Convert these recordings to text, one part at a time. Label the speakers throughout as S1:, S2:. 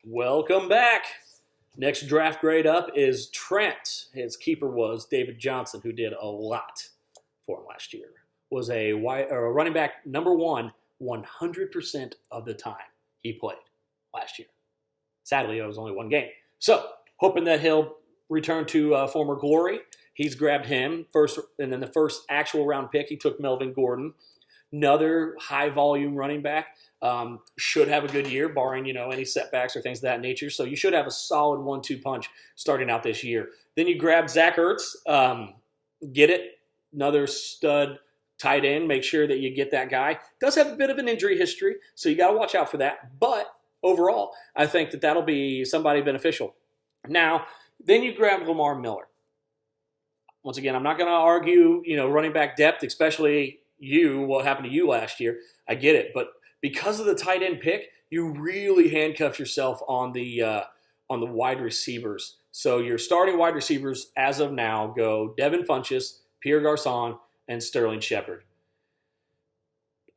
S1: Welcome back. Next draft grade up is Trent. His keeper was David Johnson, who did a lot for him last year. Was a running back number one 100% of the time he played last year. Sadly, it was only one game. So, hoping that he'll return to former glory. He's grabbed him first, and then the first actual round pick, he took Melvin Gordon. Another high-volume running back. Should have a good year, barring any setbacks or things of that nature. So you should have a solid 1-2 punch starting out this year. Then you grab Zach Ertz. Get it. Another stud tight end. Make sure that you get that guy. Does have a bit of an injury history, so you got to watch out for that. But overall, I think that that'll be somebody beneficial. Now, then you grab Lamar Miller. Once again, I'm not going to argue, running back depth, especially what happened to you last year. I get it, but because of the tight end pick, you really handcuff yourself on the wide receivers. So your starting wide receivers as of now go Devin Funchess, Pierre Garçon, and Sterling Shepard.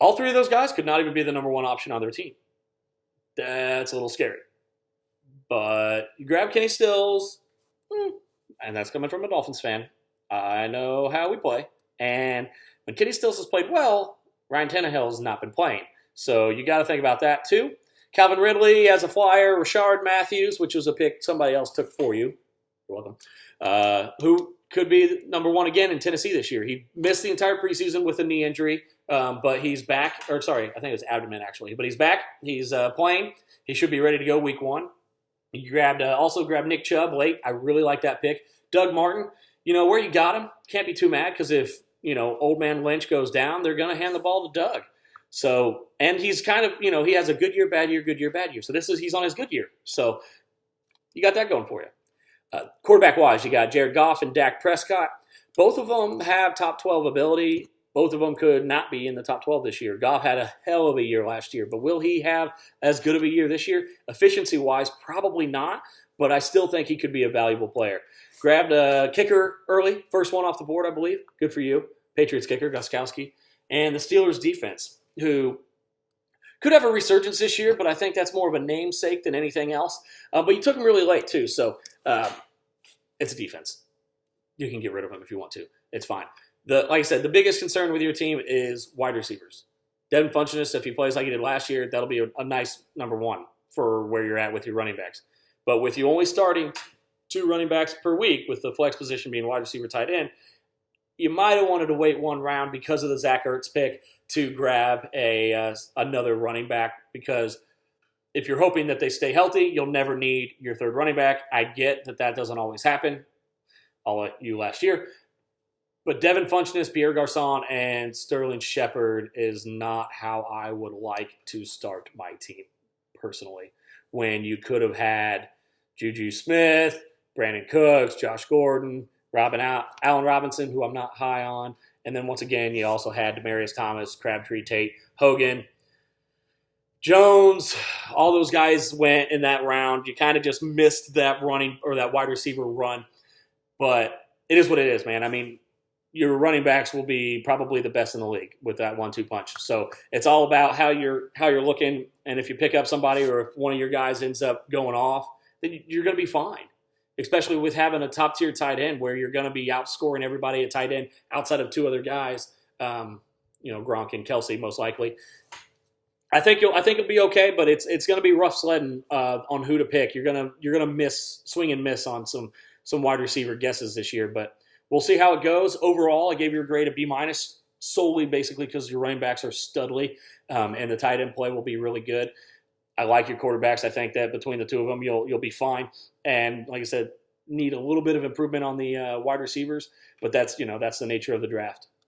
S1: All three of those guys could not even be the number one option on their team. That's a little scary. But you grab Kenny Stills, and that's coming from a Dolphins fan. I know how we play. And when Kenny Stills has played well, Ryan Tannehill has not been playing. So you got to think about that too. Calvin Ridley as a flyer, Rashard Matthews, which was a pick somebody else took for you. You're welcome. Who could be number one again in Tennessee this year. He missed the entire preseason with a knee injury, but he's back. I think it was abdomen actually. But he's back. He's playing. He should be ready to go week one. You also grabbed Nick Chubb late. I really like that pick. Doug Martin, where you got him, can't be too mad because if, old man Lynch goes down, they're going to hand the ball to Doug. So, and he's kind of, he has a good year, bad year, good year, bad year. So he's on his good year. So you got that going for you. Quarterback-wise, you got Jared Goff and Dak Prescott. Both of them have top 12 ability. Both of them could not be in the top 12 this year. Goff had a hell of a year last year, but will he have as good of a year this year? Efficiency-wise, probably not, but I still think he could be a valuable player. Grabbed a kicker early, first one off the board, I believe. Good for you. Patriots kicker, Gostkowski. And the Steelers defense, who could have a resurgence this year, but I think that's more of a namesake than anything else. But you took him really late, too, so it's a defense. You can get rid of him if you want to. It's fine. Like I said, the biggest concern with your team is wide receivers. Devin Funchess, if he plays like he did last year, that'll be a nice number one for where you're at with your running backs. But with you only starting 2 running backs per week, with the flex position being wide receiver tight end, you might have wanted to wait one round because of the Zach Ertz pick to grab another running back, because if you're hoping that they stay healthy, you'll never need your third running back. I get that doesn't always happen. I'll let you last year. But Devin Funchess, Pierre Garçon, and Sterling Shepard is not how I would like to start my team personally, when you could have had Juju Smith, Brandon Cooks, Josh Gordon, Allen Robinson, who I'm not high on. And then once again, you also had Demaryius Thomas, Crabtree, Tate, Hogan, Jones. All those guys went in that round. You kind of just missed that running or that wide receiver run. But it is what it is, man. I mean, your running backs will be probably the best in the league with that 1-2 punch. So it's all about how you're looking. And if you pick up somebody, or if one of your guys ends up going off, then you're going to be fine. Especially with having a top-tier tight end where you're going to be outscoring everybody at tight end outside of 2 other guys, Gronk and Kelsey most likely. I think it'll be okay, but it's going to be rough sledding on who to pick. You're gonna swing and miss on some wide receiver guesses this year, but we'll see how it goes. Overall, I gave your grade a B- solely basically because your running backs are studly, and the tight end play will be really good. I like your quarterbacks. I think that between the 2 of them, you'll be fine. And like I said, need a little bit of improvement on the wide receivers, but that's the nature of the draft.